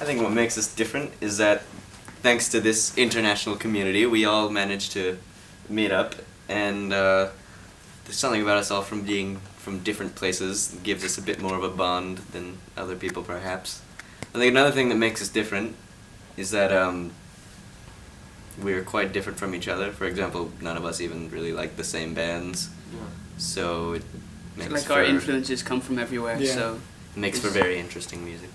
I think what makes us different is that thanks to this international community, we all managed to meet up, and there's something about us all from being from different places gives us a bit more of a bond than other people, perhaps. I think another thing that makes us different is that we're quite different from each other. For example, none of us even really like the same bands, so it makes like for our influences come from everywhere, so makes for very interesting music.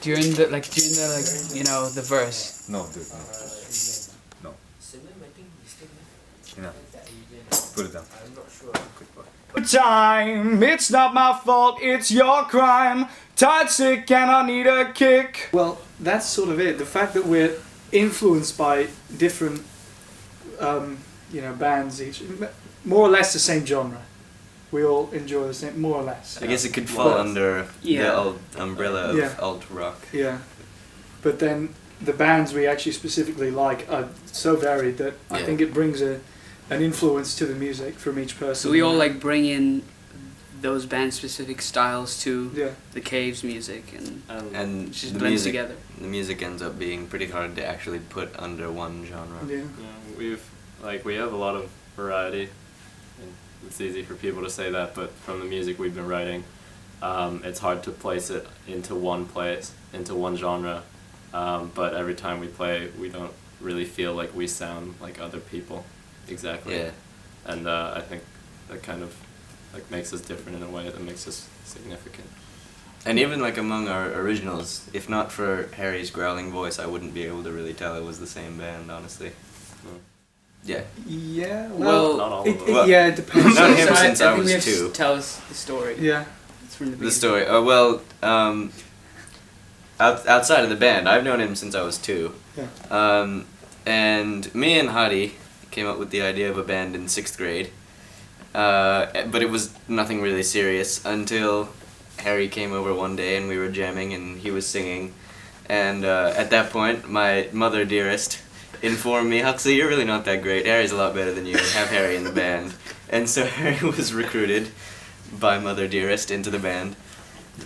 During the you know, the verse. No, dude, no. No. Put it down. Time, it's not my fault, it's your crime. Tired, sick, and I need a kick. Well, that's sort of it. The fact that we're influenced by different, bands, each more or less the same genre. We all enjoy the same, more or less. I guess it could fall under the umbrella of alt rock. Yeah, but then the bands we actually specifically like are so varied that I think it brings an influence to the music from each person. So we all like bring in those band-specific styles to the Caves music, and just the blend music together. The music ends up being pretty hard to actually put under one genre. We have a lot of variety. It's easy for people to say that, but from the music we've been writing, it's hard to place it into one place, into one genre. But every time we play, we don't really feel like we sound like other people, exactly. Yeah. And I think that kind of makes us different in a way that makes us significant. And even among our originals, if not for Harry's growling voice, I wouldn't be able to really tell it was the same band, honestly. Yeah. Yeah. Well, not all of them. It depends. Known him since I think we was have to 2. tell us the story. Yeah. It's from the The story. Outside of the band, I've known him since I was 2. Yeah. And me and Hadi came up with the idea of a band in 6th grade. But it was nothing really serious until Harry came over one day and we were jamming and he was singing. And at that point, my mother dearest informed me, Huxley, you're really not that great. Harry's a lot better than you. Have Harry in the band. And so Harry was recruited by Mother Dearest into the band.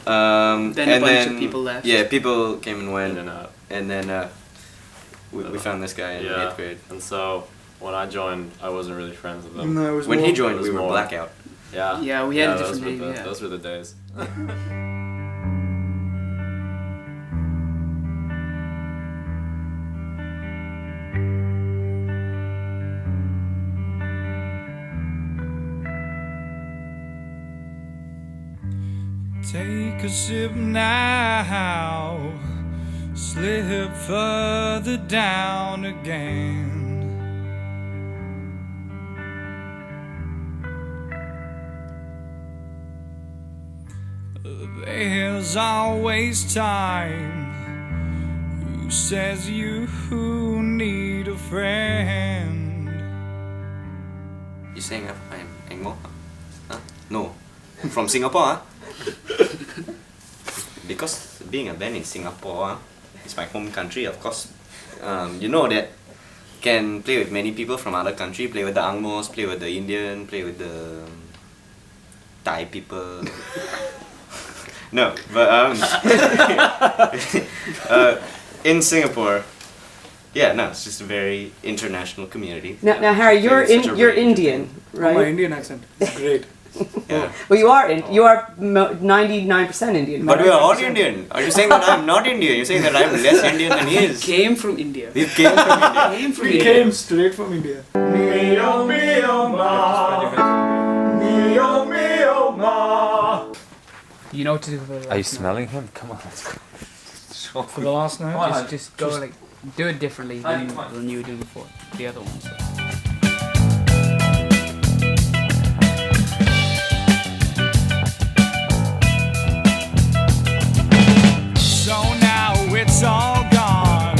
Then a bunch of people left. Yeah, people came and went. And then we found this guy in 8th grade. And so when I joined, I wasn't really friends with him. No, it was when more, he joined, it was we were more- Blackout. Yeah. Yeah, we had a different name. Those were the days. Take a sip now, slip further down again. There's always time. Who says you need a friend? You saying I'm Angmo? Huh? No. From Singapore, huh? Because being a band in Singapore, it's my home country, of course. You know that can play with many people from other country, play with the Angmos, play with the Indian, play with the Thai people. No, but in Singapore, it's just a very international community. Now, Harry, you're Such a you're range of Indian, people. right? My Indian accent is great. Yeah. Well, you are 99% Indian. But we are all Indian. Are you saying that I'm not Indian? You're saying that I'm less Indian than he is? Came from India. We came from India. We came straight from India. Mio, mio, ma. Mio, mio, ma. You know what to do for the last Are you note. smelling him? Come on, let's go. For the last night? Just go do it differently than you were doing before. The other ones. So now it's all gone.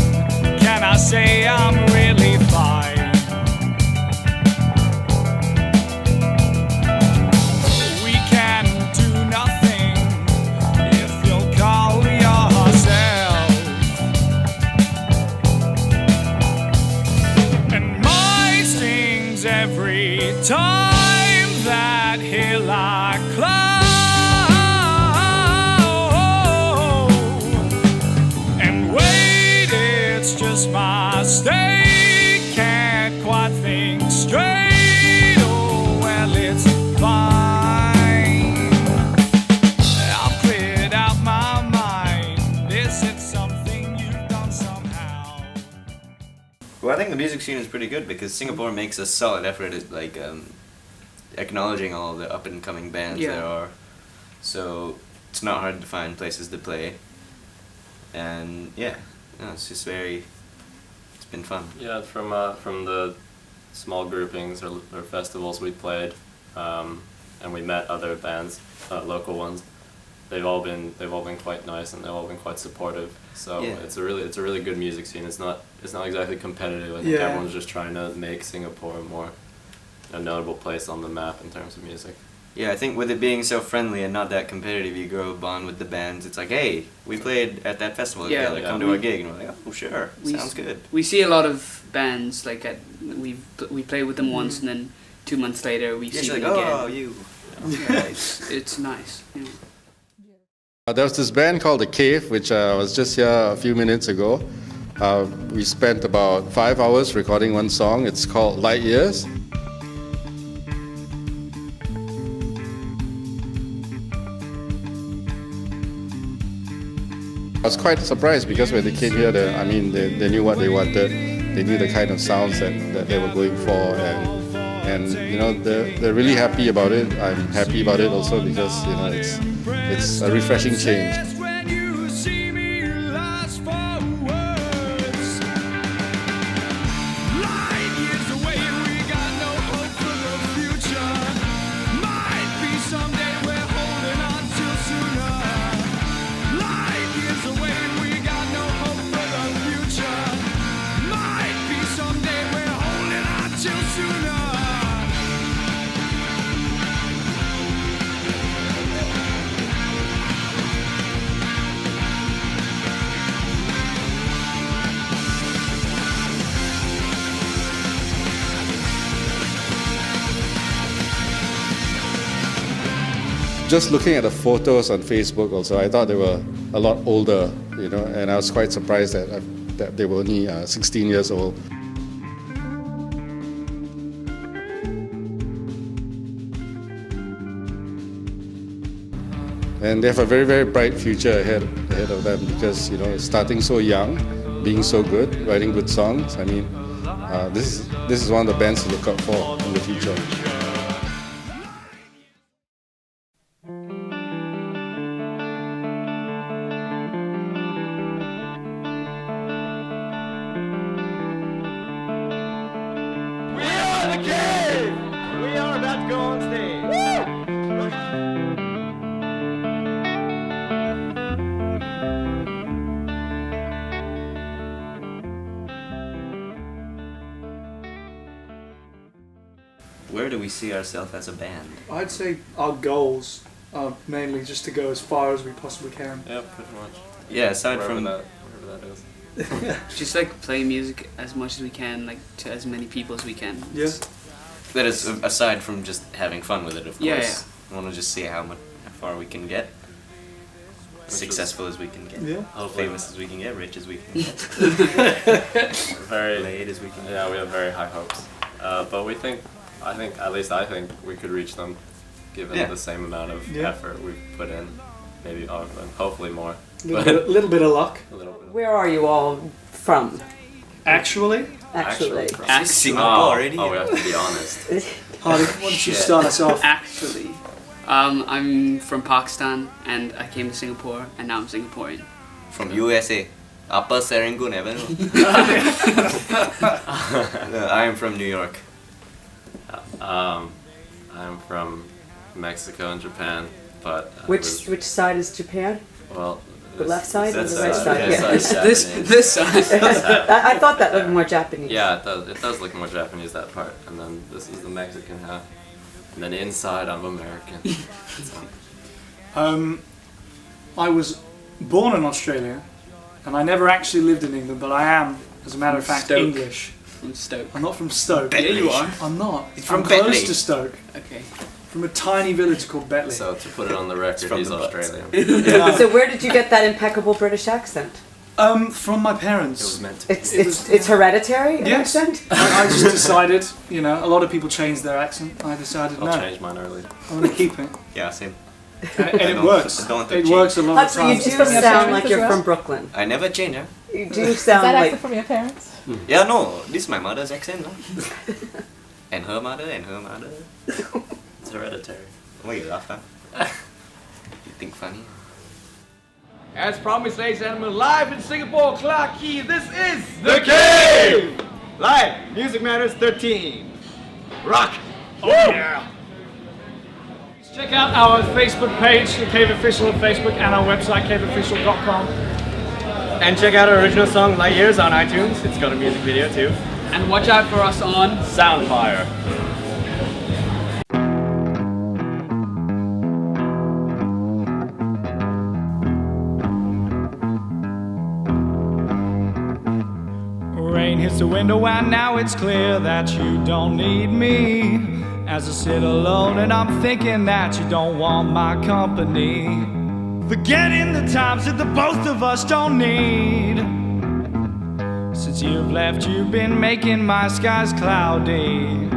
Can I say I'm really fine? We can do nothing if you'll call yourself. lost my state, can't quite think straight. Oh, well, it's fine. I'll clear it out my mind. Is it something you've done somehow? Well, I think the music scene is pretty good because Singapore makes a solid effort at like acknowledging all the up and coming bands Yeah. there are. So it's not hard to find places to play. And yeah, no, it's just it's been fun. Yeah, from the small groupings or festivals we played, and we met other bands, local ones. They've all been quite nice, and they've all been quite supportive. So Yeah. it's a really good music scene. It's not exactly competitive. I think Yeah. everyone's just trying to make Singapore a notable place on the map in terms of music. Yeah, I think with it being so friendly and not that competitive, you grow a bond with the bands. It's like, hey, we played at that festival Yeah, together. yeah. Come to our gig, and we're like, oh, sure, We sounds good. We see a lot of bands like we play with them once, and then 2 months later we Yeah, see she's them like, again. oh, you. Yeah, it's nice. Yeah. There was this band called The Cave, which was just here a few minutes ago. We spent about 5 hours recording one song. It's called Light Years. I was quite surprised because when they came here, they knew what they wanted. They knew the kind of sounds that they were going for, and you know they're really happy about it. I'm happy about it also because you know it's a refreshing change. Just when you see me lost for words. Light years away, we got no hope for the future. Might be someday we're holding on till sooner. Light years away, we got no hope for the future. Might be someday we're holding on till sooner. Just looking at the photos on Facebook also, I thought they were a lot older, you know, and I was quite surprised that they were only 16 years old. And they have a very, very bright future ahead of them because, you know, starting so young, being so good, writing good songs. I mean, this is one of the bands to look out for in the future. We are the Cave! We are about to go on stage. Where do we see ourselves as a band? I'd say our goals are mainly just to go as far as we possibly can. Yeah, pretty much. Yeah, aside Wherever from that is. Just like play music as much as we can, like to as many people as we can. Yeah. that is aside from just having fun with it, of course. Yeah, I want to just see how far we can get. Successful as we can get. Yeah. Famous as we can get, rich as we can get, Very laid as we can get. Yeah, we have very high hopes. But I think we could reach them, given Yeah. the same amount of Yeah. effort we've put in. Maybe, hopefully more. Little bit of luck. A little bit. Where are you all from? Actually, Actually. from- Singapore, oh, we have to be honest. Hardy, why don't you Shit. start us off? Actually, I'm from Pakistan and I came to Singapore and now I'm Singaporean. From USA. Upper Serangoon Avenue. I am from New York. I'm from Mexico and Japan, but Which side is Japan? well, The left side or this the right side. side? This Yeah. side's Japanese. This side. I thought that looked more Japanese. Yeah, it does. It does look more Japanese, that part, and then this is the Mexican half, and then inside I'm American. So, I was born in Australia, and I never actually lived in England, but I am, as a matter of fact, Stoke. English. From Stoke. I'm not from Stoke. Yeah, you are. I'm not. He's I'm from close Bentley. to Stoke, Okay. from a tiny village called Betley. so to put it on the record, from he's the butts. Australian. Yeah. So where did you get that impeccable British accent? From my It was parents. meant to. It's hereditary. In Yes. accent? I just decided, you know, a lot of people change their accent. I decided I'll no, change mine early. I'm going to keep it. Yeah, same. And I it don't- works. I don't want to It change. works a lot of Hudson, you times. do from your sound parents like as you're well? from Brooklyn. I never change, huh? You do Is sound that like accent from your parents? Yeah, no, this is my mother's accent, no? And her mother, and her mother. It's hereditary. Why you laugh, huh? You think funny? As promised, ladies and gentlemen, live in Singapore, Clarke Quay, this is The Cave! Live, Music Matters 13. Rock! Oh yeah! Check out our Facebook page, The Cave Official on Facebook, and our website, caveofficial.com. And check out our original song, Light Years, on iTunes. It's got a music video too. And watch out for us on Soundfire. Rain hits the window and now it's clear that you don't need me. As I sit alone and I'm thinking that you don't want my company. Forgetting the times that the both of us don't need. Since you've left, you've been making my skies cloudy.